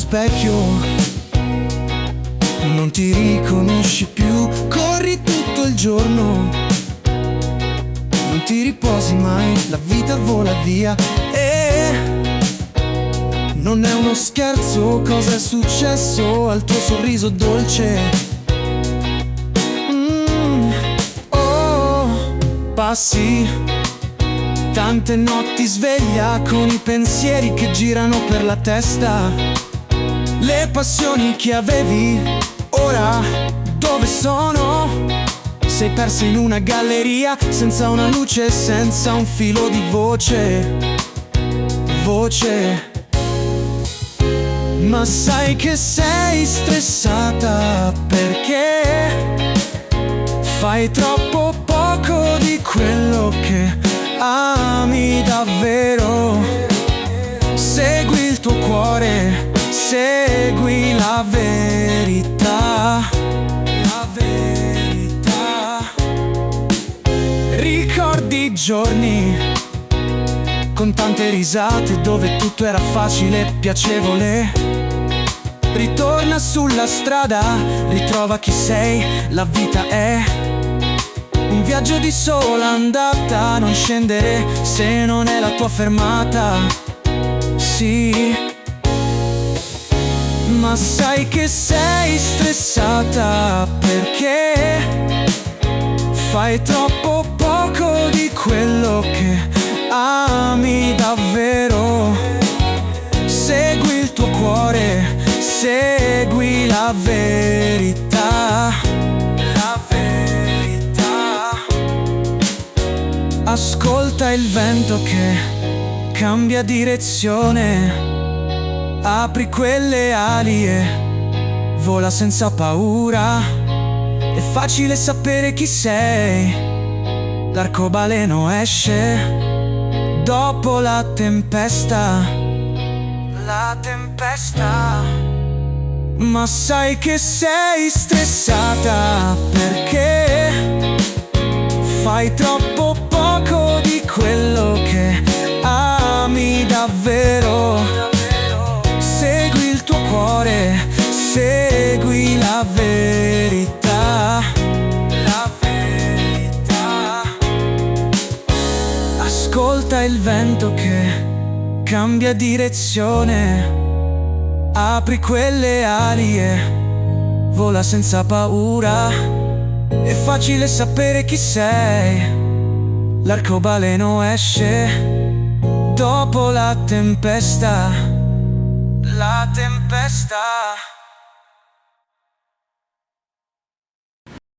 specchio, non ti riconosci più, corri tutto il giorno, non ti riposi mai, la vita vola via e non è uno scherzo, cosa è successo al tuo sorriso dolce? Oh, passi tante notti sveglia con i pensieri che girano per la testa. Le passioni che avevi, ora dove sono? Sei persa in una galleria, senza una luce, senza un filo di voce. Ma sai che sei stressata perché fai troppo poco di quello che ami davvero. Segui il tuo cuore, segui la verità. La verità. Ricordi i giorni con tante risate dove tutto era facile e piacevole. Ritorna sulla strada, ritrova chi sei, la vita è un viaggio di sola andata, non scendere se non è la tua fermata. Sì, ma sai che sei stressata perché fai troppo poco di quello che ami davvero. Segui il tuo cuore, segui la verità. La verità. Ascolta il vento che cambia direzione, apri quelle ali e vola senza paura. È facile sapere chi sei, l'arcobaleno esce dopo la tempesta. La tempesta. Ma sai che sei stressata perché fai troppo poco di quello che ami davvero. Segui il tuo cuore, segui la verità. La verità. Ascolta il vento che cambia direzione, apri quelle ali e vola senza paura. È facile sapere chi sei, l'arcobaleno esce dopo la tempesta. La tempesta.